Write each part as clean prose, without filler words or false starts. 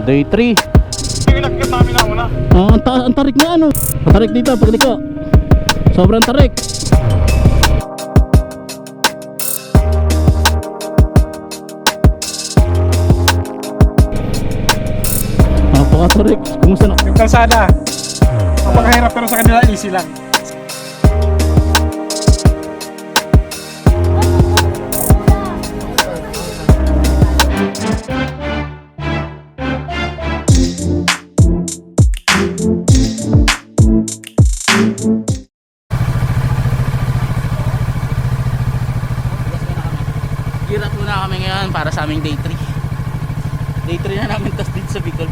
Day 3. Yung inakyat namin na una. Ang tarik na ano. Ang tarik dito, pagliko. Sobrang tarik. Napaka-tarik. Kumusta na? Yung kalsada, mapakahirap pero sa kanila easy lang. Girat muna kami ngayon para sa aming day 3. Day 3 na namin tas dito sa Bicol.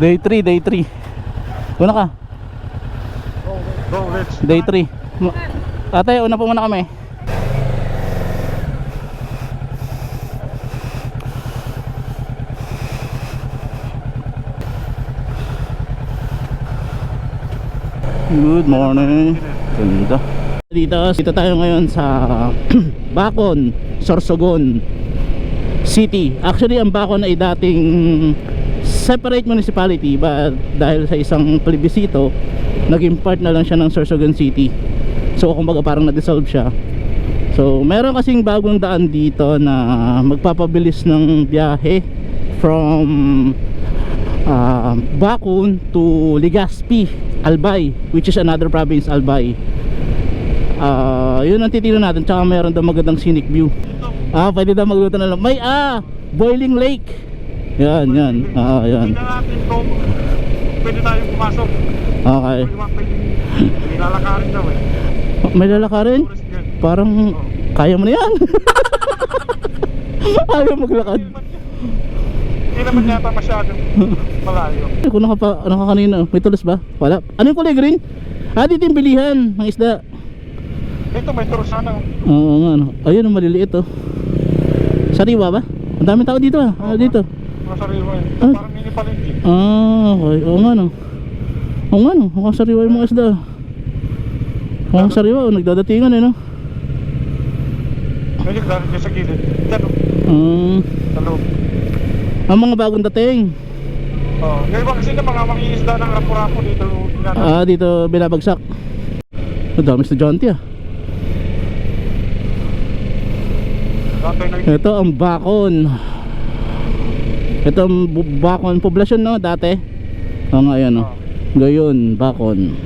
Day 3. Day 3. Una ka. Go, let's. Day 3. Ate, una po muna kami. Good morning. Ganda. Dito tayo ngayon sa Bacon, Sorsogon City. Actually, ang Bacon ay dating separate municipality, but dahil sa isang plebisito, naging part na lang siya ng Sorsogon City. So kumbaga parang na-dissolve siya. So meron kasing bagong daan dito na magpapabilis ng biyahe from Bacon to Legazpi, Albay, which is another province, Albay. Yun ang titignan natin. Tsaka meron daw magandang scenic view. Pwede daw magluto na lang. May boiling lake. Yan. Yan. Tingnan natin kung pwede tayong pumasok. Okay. May lalakarin daw eh. May lalakarin? Parang kaya mo na yan. Ayaw maglakad. Hindi naman yata masyadong malayo. Kung nakakanina, may tulos ba? Wala. Ano yung kulay green? Dito yung bilihan ng isda. Ito may turo sana. Oo nga, no. Ayun ang maliliit, oh. Sariwa ba? Ang daming tao dito, dito. Mga sariwa eh. Parang mini palengke. Okay. Oo nga, no. Oo nga, no. Mukhang sariwa yung mga isda. Mukhang sariwa, nagdadatingan, eh, no. Medyo dahil dyan sa gilid. Dyan, oh. Sa loob. Ang mga bagong dating. Ngayon ba kasi na mga mangingisda ng rapo-rapo dito. Dito binabagsak. Ang dami estudyante, Ito ang Bacon. Ito ang Bacon poblasyon, no, dati. Ngayon, no. Gayon, Bacon.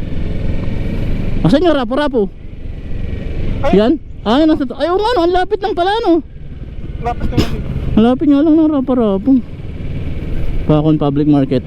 Asan yung rapo-rapo? Yan? Nasa to. Ayaw nga, no, ang lapit lang pala, no. Lapit nga dito. Ang lapit nga lang ng rapo-rapo. Bacon Public Market.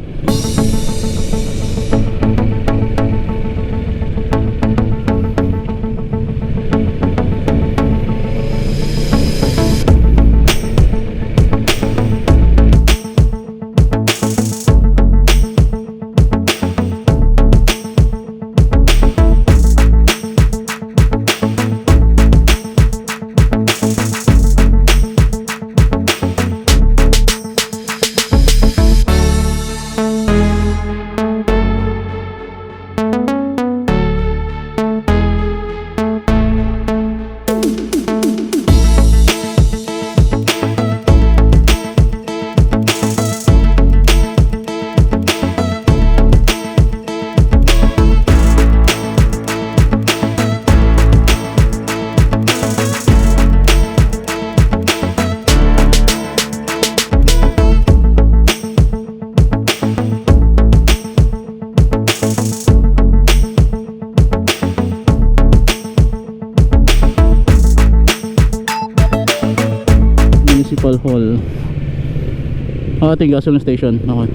ating gasoline station. Okay.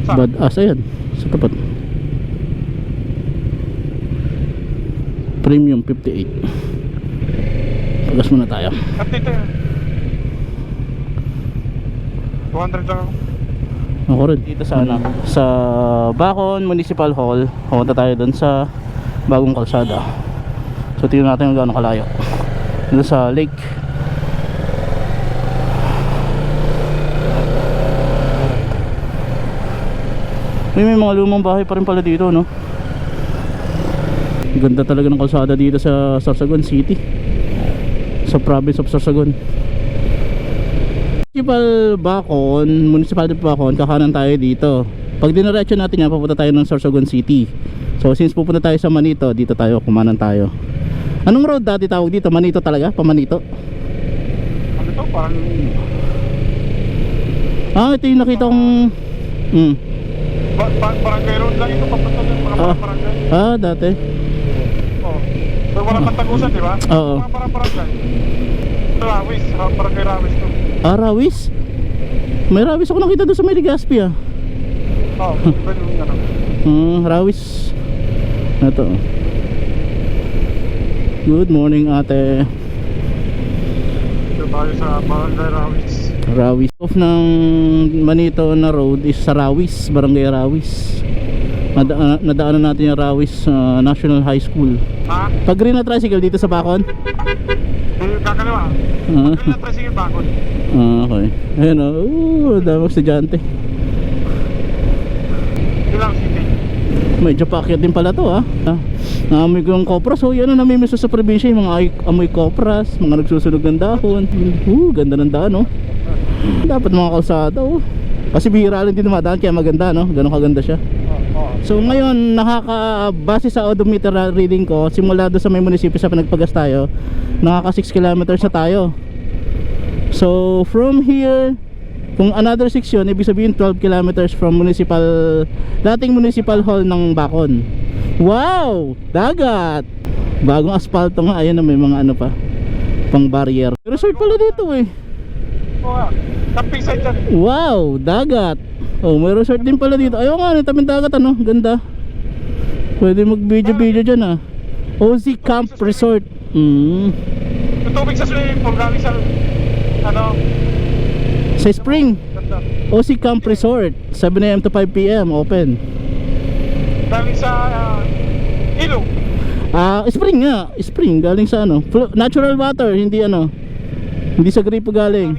Saan? Badass, ayan. Sa tapat. Premium 58. Pagas muna tayo. At dito yun. 200 lang ako. Ako rin. Dito sa ano, sa Bacon Municipal Hall. Pumunta tayo doon sa bagong kalsada. So tingnan natin kung gaano kalayo. Dito sa lake. May mga lumang bahay pa rin pala dito, no? Ganda talaga ng kalsada dito sa Sorsogon City, sa province of Sorsogon. Municipality Bacon, kakanan tayo dito. Pag diniretso natin yan, papunta tayo ng Sorsogon City. So since pupunta tayo sa Manito, dito tayo, kumanan tayo. Anong road dati tawag dito? Manito talaga? Pamanito? Ano to? Parang... Ito yung nakita kong... barangay road lang ito. Papunta ng mga barangay. Dati. Oo. Pero walang patagusan, di ba? Oo. Mga parang barangay. Rawis. Barangay Rawis to. Rawis? May Rawis ako nakita doon sa may Legazpi, Oo. Pwede yung ano. Rawis. Ito. Good morning, ate. Dito tayo sa barangay Rawis. Rawis. Off ng Manito na road is sa Rawis, Barangay Rawis. Nadaanan natin yung Rawis National High School. Ha? Pag green na tricycle dito sa Bacon? Kakaliwa. Pagkali na tricycle Bacon. Okay. Ayun o. Damang estudyante. Ilang city. Medyo paakyat din pala to, naamoy ko yung kopras. Yan ang namimiss sa probinsya, yung mga amoy kopras, mga nagsusunog ng dahon. Ganda ng daan, dapat mga kalsada, kasi bihira lang din dumadaan, kaya maganda, ganun kaganda siya. So ngayon, base sa odometer reading ko, simula doon sa may munisipyo sa pinagpagas tayo, nakaka 6 kilometers na tayo. So from here, kung another 6 yun, ibig sabihin 12 kilometers from dating municipal hall ng Bacon. Wow! Dagat! Bagong asfalto nga, ayun na, may mga ano pa, pang barrier. Resort pala dito Oo. Camping site dyan. Wow! Dagat! May resort din pala dito. Ayaw nga, tamang dagat, ganda. Pwede mag video dyan, OZ Camp Resort. Yung tubig sa swimming pool, galing sa sa spring. ganda. OZ Camp Resort, 7 AM to 5 PM open. Galing sa ilog. Spring nga, spring galing sa natural water, hindi hindi sa gripo galing.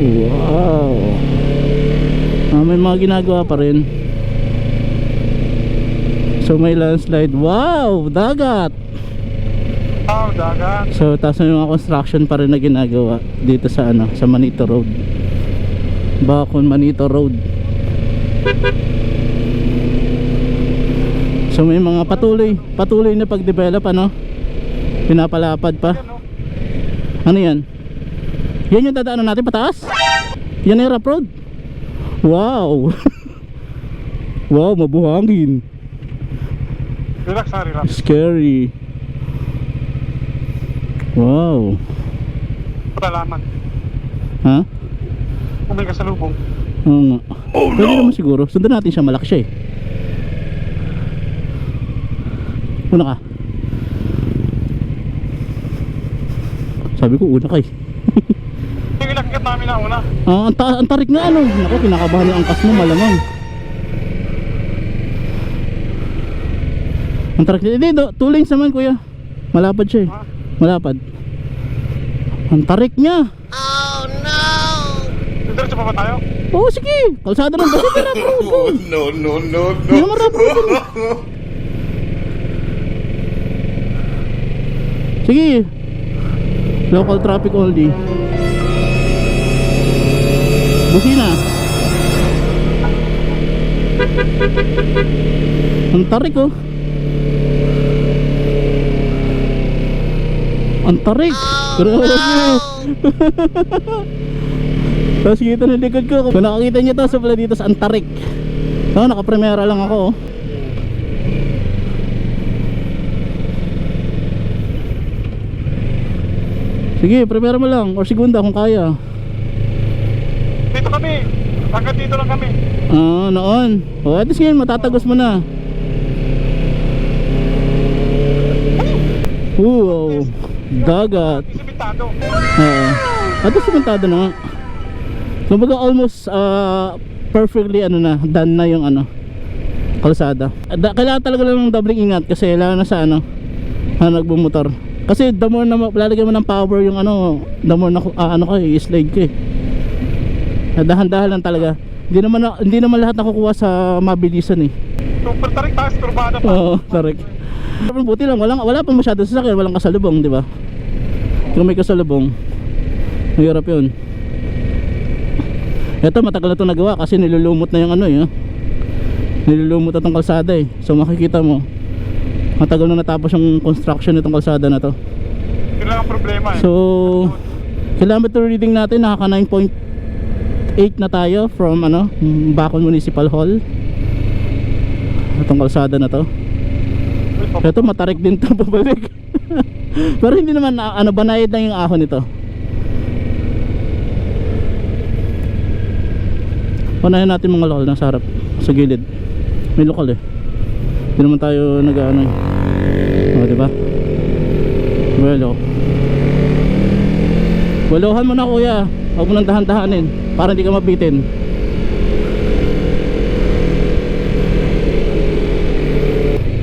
Wow. May mga ginagawa pa rin. So may landslide. Wow, dagat. Dagat. So taas na yung mga construction pa rin na ginagawa dito sa sa Manito Road, Bacon Manito Road. So may mga patuloy na pag-develop, pinapalapad pa. Ano yan? Yan yung dadaanan natin pataas? Yan yung rough road? Wow. Wow, mabuhangin. Relax na, relax. Scary. Wow. Patalaman. Ha? Kung may kasalubong. Oo nga. Pwede naman siguro. Sundan natin siya, malaki siya Una ka. Sabi ko una ka Yung inakit namin na una. Ang tarik na Naku, kinakabahan yung angkas mo, malamang. Ang tarik na. Hindi, 2 lanes naman, kuya. Malapad siya Malapad. Ang tarik niya. Oh no! Diretso pa ba tayo? Oo, sige. Kalsada ng basi. No. Hindi naman rough road. Sige. Local traffic only. Busina. Ang tarik Ang tarik. Grabe. Tapos kita ng likod ko. Kung nakakita nyo to, sa pala dito sa Antarik. Nakapremera lang ako So Sige, prepare mo lang. Or segunda kung kaya. Dito kami. Hanggang dito lang kami. Ah, noon. O, at least ngayon matatagos mo na. Wow. Dagat. Isimitado. Oo. At least simentado na nga. Kumbaga almost perfectly ano na, done na yung ano, kalsada. Kailangan talaga lang ng doubling ingat kasi lalo na sa ano, nagbumotor. Kasi the more na lalagyan mo ng power yung ano, the more na ano ka, i-slide ka eh. Dahan-dahan lang talaga. Hindi naman lahat nakukuha sa mabilisan eh. Super tarik taas, turbada pa. Oo, tarik. Pero buti lang, wala pa masyado sasakyan, walang kasalubong, di ba? Kung may kasalubong, mahirap yun. Ito matagal na ito nagawa kasi nilulumot na yung ano eh. Nilulumot na itong kalsada eh. So makikita mo, matagal na natapos yung construction nitong kalsada na to. Yun lang ang problema eh. So kilometer reading natin nakaka 9.8 na tayo from ano, Bacon Municipal Hall. Itong kalsada na to. Ito matarik din to pabalik. Pero hindi naman ano, banayad lang yung ahon nito. Panahin natin mga lokal na sa harap, sa gilid. May lokal eh. Hindi naman tayo nag-ano eh. O diba? Well, waluhan mo na kuya. Huwag mo nang dahan-dahanin para hindi ka mabitin.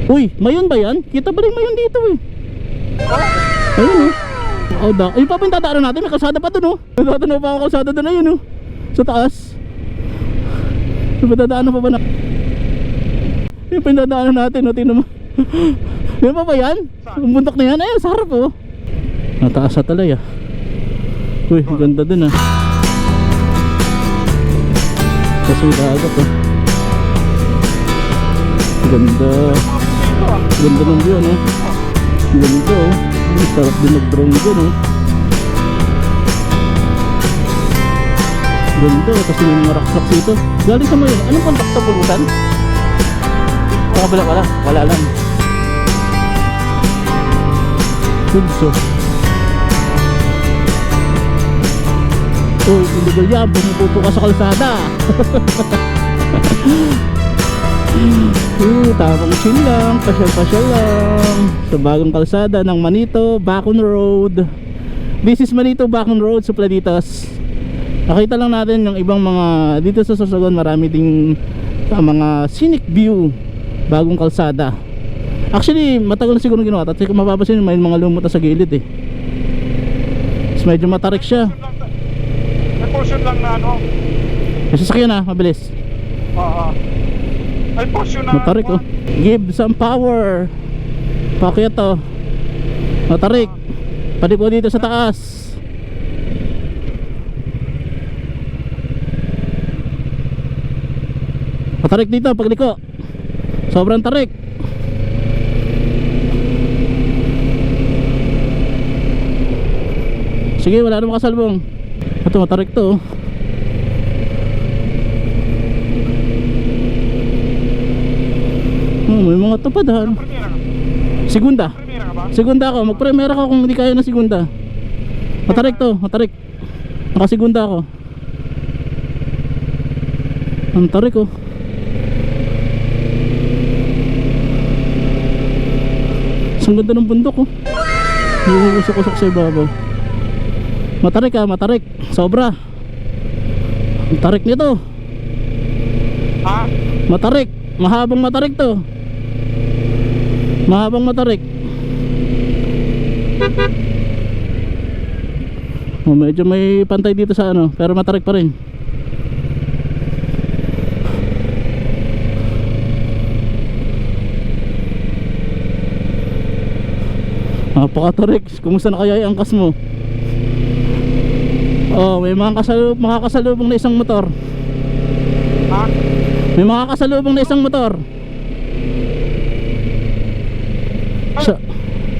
Uy, mayon ba yan? Kita ba rin mayon dito eh? Ayun eh. Ay pa pintataaran natin, may kalsada pa dun oh. Natatanaw pa ako kalsada dun, ayun oh. Sa taas. Pintataanan pa ba na? Yung pintataanan natin oh, tingnan mo. Yan pa ba yan? Yung bundok na yan, ayun sa harap oh. Nataas na talay ah. Uy, ganda dun ah. Kasi may dagat oh. Ganda. Ganda ng view no. Ganda oh. Sarap din mag-drone dyan oh. Ganda, tapos may mga rock dito. Galing sa mga yun, anong kontak sa pulutan? Sa kabila wala, wala lang. Good oh. Oh, illegal yan, bumupupo ka sa kalsada. Tamang chill lang, pasyal-pasyal lang sa bagong kalsada ng Manito, Bacon Road. This is Manito, Bacon Road, Supladitos. Nakita lang natin yung ibang mga dito sa Sorsogon, marami ding mga scenic view, bagong kalsada. Actually, matagal na siguro ginawa. At kung mapapasin, may mga lumot na sa gilid eh. Mas medyo matarik siya. May portion lang na ano. May sasakyan na, mabilis. Oo. May portion na Matarik oh. Give some power. Pakyat to. Matarik. Pati po dito sa taas. Matarik dito pagliko. Sobrang tarik. Sige, wala namang kasalbong. Ito matarik to oh. May mga tupadahan. Segunda. Segunda ako. Mag-premiere ako kung hindi kaya na segunda. Matarik to, matarik. Naka-segunda ako. Ang tarik oh. Ang ganda ng bundok oh. Yung usok-usok sa ibabaw. Matarik ah, matarik. Sobra. Ang tarik nito. Ha? Matarik. Mahabang matarik to. Mahabang matarik. Oh, medyo may pantay dito sa ano, pero matarik pa rin. Napakatarik. Kumusta na kaya yung angkas mo? Oh, may mga makakasalubong na isang motor. Ha? May makakasalubong na isang motor. Sa,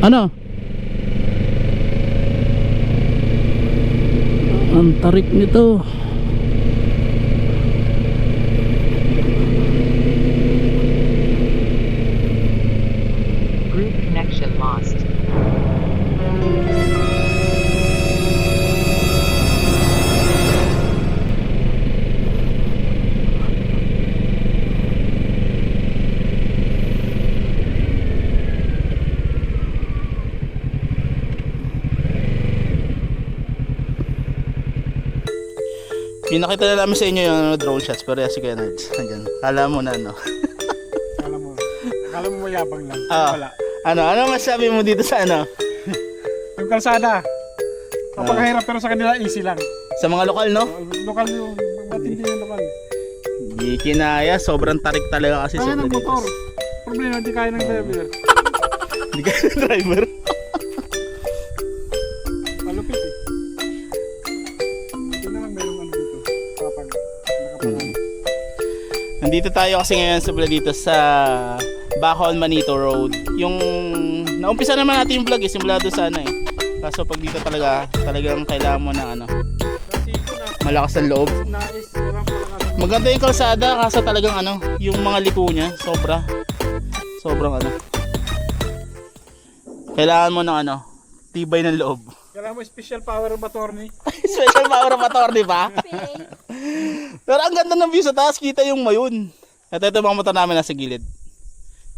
ano? Ang tarik nito. Group connection lost. Pinakita na namin sa inyo yung drone shots, pero yan si Kuya Nerds. Andyan. Kala mo na ano. Akala mo mayabang lang. Ah. Wala. Ano masabi mo dito sa ano? Yung kalsada. Kapag pero sa kanila easy lang. Sa mga lokal, no? Lokal yung matindi yung lokal. Di kinaya, sobrang tarik talaga kasi Kaya sa ng dito. motor. Problema, hindi kaya ng driver. Hindi kaya ng driver. Malupit eh. Ito na lang meron ano dito. Kapag nakapangan. Nandito tayo kasi ngayon sa dito sa Bacon Manito Road. Yung naumpisa naman natin yung vlog eh, simula doon sa ano eh. Kaso pag dito talagang kailangan mo ng ano, Kasi ito na. malakas ang loob. Nais. Walang palakas. Maganda yung kalsada kaso talagang ano, yung mga liko niya, sobrang ano. Kailangan mo ng ano, tibay ng loob. Kailangan mo special power of attorney. Special power of attorney pa. Pero ang ganda ng view sa taas, kita yung mayon. At ito mga motor namin nasa gilid.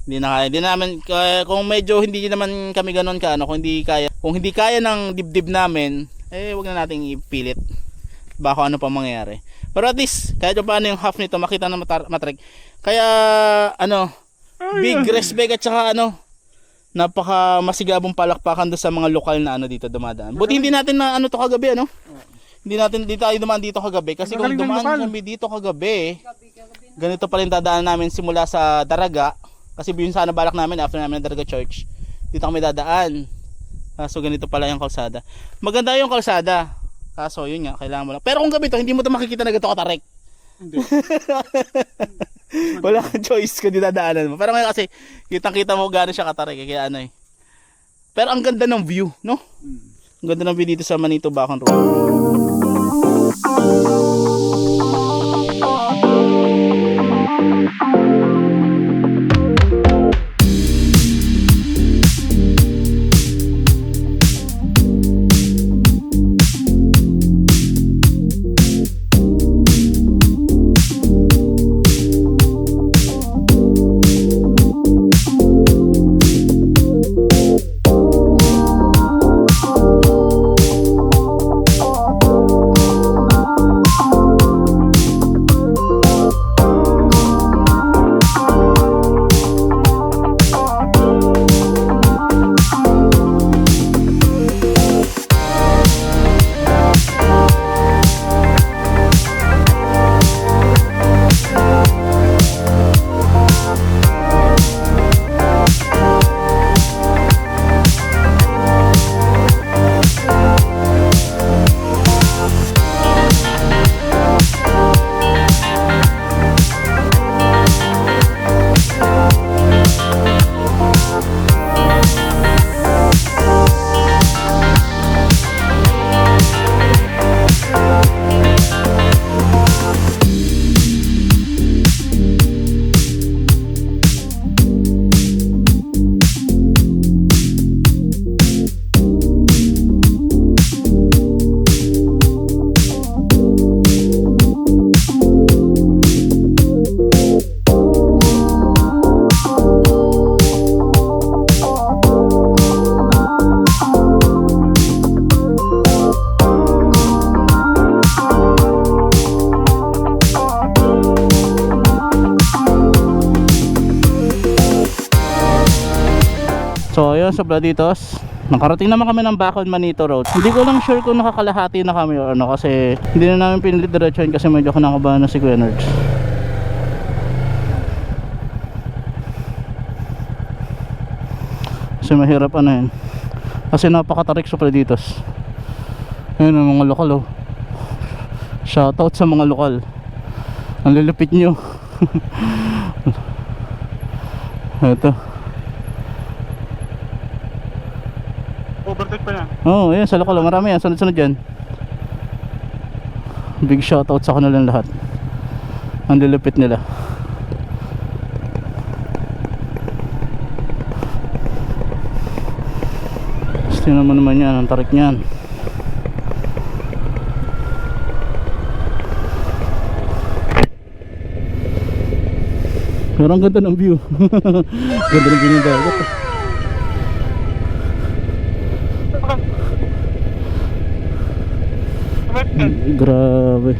Hindi namin kung medyo hindi naman kami ganoon ka ano, kung hindi kaya ng dibdib namin, eh wag na nating ipilit. Baka ano pa mangyayari. Pero at least kahit paano yung half nito makita na matrek. Kaya ano, big respect at saka ano, napaka masigabong palakpakan do sa mga lokal na ano dito dumadaan. Buti hindi natin na ano to kagabi ano. Hindi tayo dumaan dito kagabi kasi kung dumaan kami dito kagabi, ganito pa rin dadaan namin simula sa Daraga. Kasi yun sana balak namin after namin ng Daraga Church. Dito kami dadaan. So ganito pala yung kalsada. Maganda yung kalsada. Kaso yun nga, kailangan mo lang. Pero kung gabi to, hindi mo to makikita na ganito katarek. Hindi. Wala kang choice kung dinadaanan mo. Pero ngayon kasi, kitang-kita mo gano'n siya katarik. Kaya ano eh. Pero ang ganda ng view, no? Ang ganda ng view dito sa Manito Bacon Road. So ayun sa Bladitos, nakarating naman kami ng Bacon Manito Road. Hindi ko lang sure kung nakakalahati na kami o ano kasi hindi na namin pinilit diretsuhan kasi medyo kinakabahan na si Kuya Nerds. Kasi mahirap ano yun. Kasi napakatarik sa Bladitos. Ayun ang mga lokal oh. Shoutout sa mga lokal. Ang lilipit nyo. Ito. Overtake pa yan. Oo, oh, yan sa lokal, marami yan, sunod-sunod dyan. Big shoutout sa kanilang lahat. Ang lilipit nila. Tingnan mo naman yan, ang tarik niyan. Pero ang ganda ng view. Ganda ng view ng dagat. Grabe.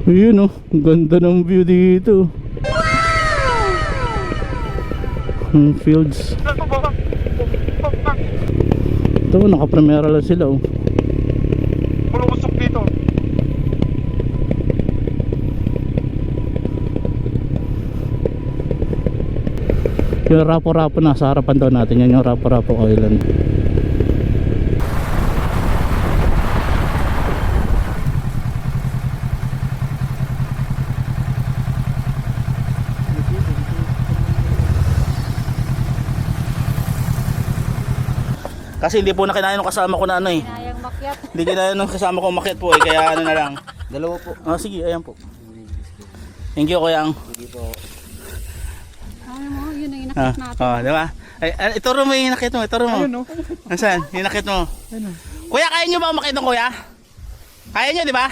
Ayun oh, ang ganda ng view dito. Ang fields. Ito, nakapremera lang sila oh. Pulumusok dito. Yung Rapo-Rapo nasa harapan daw natin. Yan yung Rapo-Rapo Island. Kasi hindi po na kinaya nung kasama ko na ano eh. Kinayang makyat. Hindi kinaya nung kasama ko umakyat po eh. Kaya ano na lang. Dalawa po. Oh, sige, ayan po. Thank you Kuya Ang. Hindi po. Ano mo, yun ang inakit natin. Di ba? Ay, ituro mo yung inakit mo, ituro mo. Ayun, no? Nasaan? Yung inakit mo. Ayun, no? Kuya, kaya nyo ba umakit ng kuya? Kaya nyo, di ba?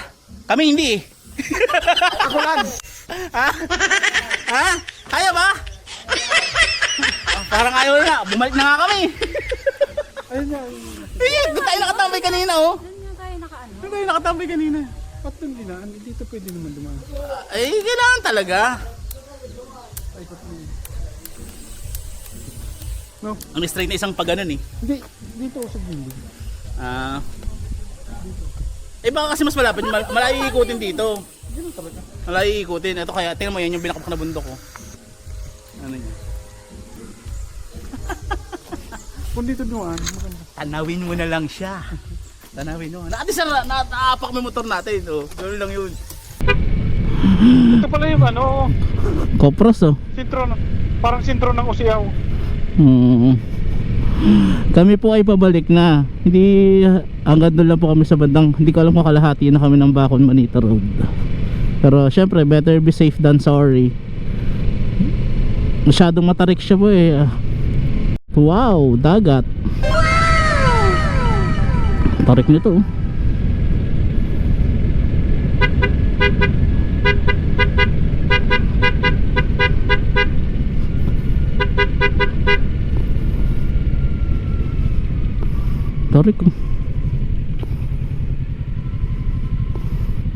Kami hindi eh. Ako lang. Ha? Ha? Kaya ba? Parang ayaw na. Bumalik na nga kami. Ayun na. Doon tayo nakatambay kanina oh. Doon nga tayo nakaano. Doon tayo nakatambay kanina. Ba't doon dinaan? Dito pwede naman dumaan. Ay, kailangan talaga. No? Ang straight na isang pag ganun eh. Hindi. Dito sa building. Baka kasi mas malapit. Malayo iikutin dito. Malayo iikutin. Ito kaya, tingnan mo yan yung binakap na bundok ko. Ano yun? Kung dito dumaan, maganda. Tanawin mo na lang siya. Tanawin mo. Nakati naapak mo yung motor natin. Oh. Ganoon lang yun. Ito pala yung ano, Kopros oh. sintro, parang sintro ng Usiaw. Kami po ay pabalik na. Hindi hanggang doon lang po kami sa bandang. Hindi ko alam kung kalahati na kami ng Bacon Manita Road. Pero syempre better be safe than sorry. Masyadong matarik siya po eh. Wow, dagat. Tarik nito oh. Tarik oh.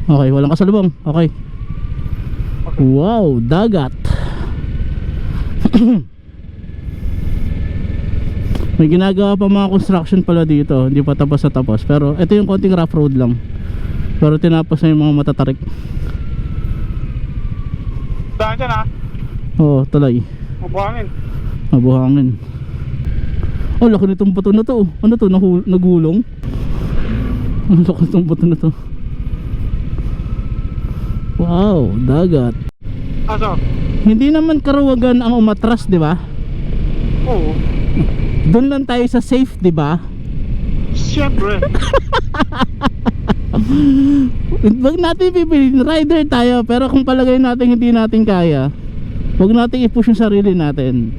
Okay, walang kasalubong. Okay. Wow, dagat. May ginagawa pa mga construction pala dito. Hindi pa tapos na tapos. Pero ito yung konting rough road lang. Pero tinapos na yung mga matatarik. Daan dyan ha. Oo, tuloy. Mabuhangin. Mabuhangin. Oh, laki nitong bato na to. Ano to? Nagulong? Ang laki nitong bato na to. Wow, dagat. Aso? Hindi naman Karawagan ang umatras, di ba? Oo. Doon lang tayo sa safe, di ba? Siyempre. Wag natin pipilitin, rider tayo. Pero kung palagay natin hindi natin kaya, wag natin i-push yung sarili natin.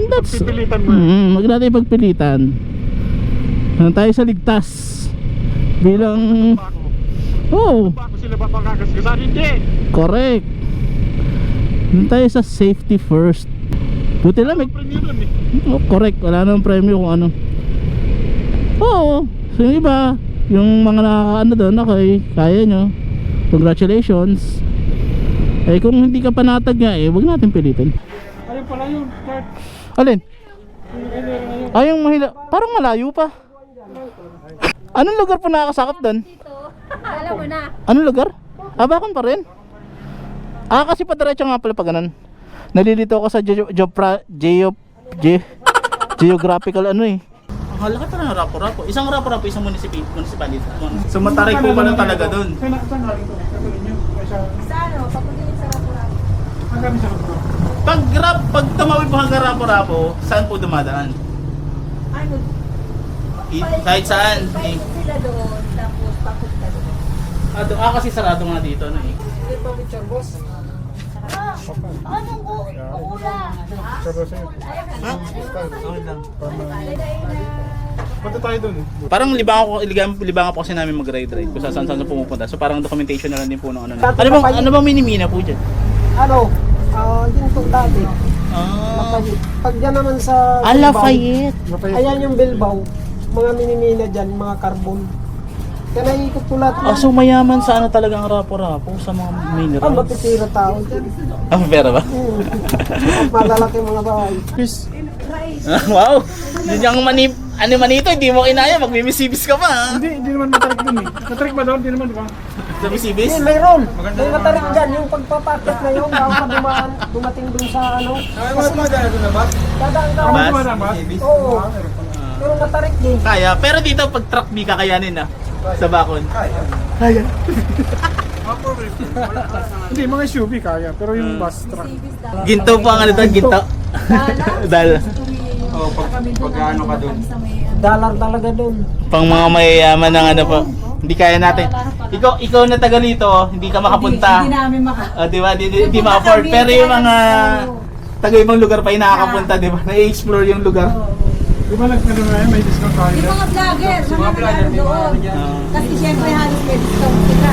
That's Pipilitan mo. wag natin pagpilitan. Tayo sa ligtas. Bilang Bako. oh, Bako sila ba pangkagasgasan? Hindi. correct. Doon tayo sa safety first. Buti lang may Premyo dun eh. oh, correct, wala nang premyo kung ano. Oo, so yung iba, yung mga nakakaano doon, okay, kaya nyo, congratulations. Eh kung hindi ka panatag nga eh, wag natin pilitin. Ayun pala yun. Kurt. Alin? Yung engineer na yun. Ay yung mahila, parang malayo pa. Anong lugar po nakakasakop doon? Dito, alam mo na. Anong lugar? Bacon pa rin? Kasi padiretso nga pala pa ganun. Nalilito ako sa geographical ano eh. Ang halaki pa ng Rapo-Rapo. Isang Rapo-Rapo, isang municipality. So matarik po pala talaga doon. Saan galing to? Sa inyo? Ay, Sa ano, papunta sa Rapo-Rapo. ang galing sa Rapo. Pag tumawid po hanggang Rapo-Rapo, saan po dumadaan? Ano? Kahit saan. Paikot sila doon, tapos papunta doon. Kasi sarado nga dito na eh. Hindi pa picture, boss. Anong ula? Sabi sa'yo. Okay lang. Punta tayo dun eh. Parang libangan po kasi namin mag-ride kung saan pumupunta. So parang documentation na lang din po ng ano. Ano bang minimina po dyan? Ano? Yun po dati. Pag dyan naman sa Bilbao, Lafayette. ayan yung Bilbao, mga minimina dyan, mga carbon. Kaya naikot ko lahat Ah, so mayaman sa ano talagang rapo-rapo sa mga Ang minerals. matitira tao dyan. Ah, pera ba? At malalaki mga bahay. Fish. Wow! Yun yung manito, hindi mo kinaya, magmimisibis ka pa ha? Hindi naman matarik dun eh. Matarik ba doon? Hindi naman, di ba? Sa misibis? Hindi, mayroon. May matarik dyan. Yung pagpapakit na yun, bago ka dumating dun sa ano. Kasi dadaan ka. Bas? Dumadaan ba? Oo. Pero matarik din. Kaya, pero dito pag truck di kakayanin ah. Sa bakon. Hindi, mga SUV kaya. Pero yung bus truck. Ginto po ang ano doon, ginto. Dal. Oh, pag ano ka doon. Dollar talaga dun. Pang mga mayayaman ng ano po. Hindi kaya natin. Ikaw na taga rito, hindi ka makapunta. Hindi namin Di ba? Di ma-afford. Pero yung mga taga ibang lugar pa yung nakakapunta, di ba? Na-explore yung lugar. Di ba may discount tayo? Yung mga vlogger, mga vlogger doon. Kasi syempre halos may discount sila.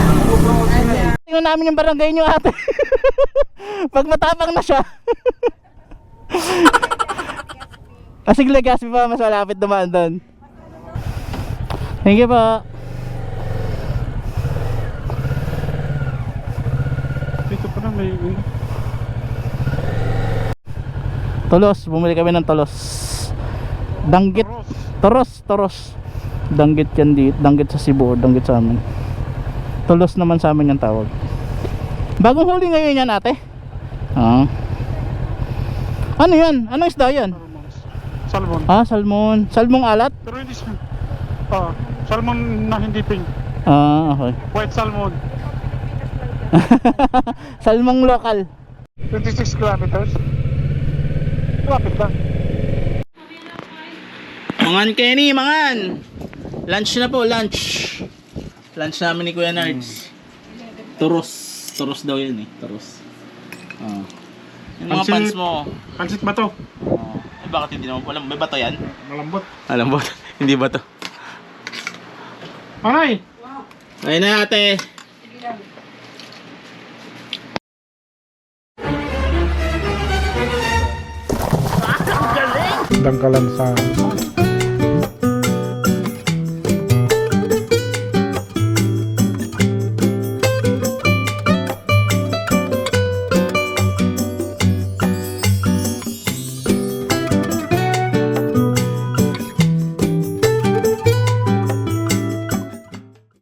Tingnan namin yung barangay nyo ate. Pag matapang na siya. Kasi Legazpi pa mas malapit dumaan doon. Thank you po. Dito pa na may... Tolos, bumili kami ng tolos. Danggit. Toros. Danggit yan dito. Danggit sa Cebu, danggit sa amin. Tolos naman sa amin yung tawag. Bagong huli ngayon yan ate? Ah. Ano yan? Anong isda yan? Salmon. Ah, salmon. Salmong alat? Pero hindi salmon na hindi pink. Ah, okay. White salmon. Salmong lokal. 26 kilometers. Lapit lang. Mangan Kenny, mangan. Lunch na po, lunch. Lunch namin ni Kuya Nards. Turos daw yun eh, turos. Ah. Yung mga Pansit. pants mo. Pansit ba to? Eh, bakit hindi naman alam? May bato yan? Malambot. Alam mo, hindi bato. Manay! Ayun na ate. Dangkalan sa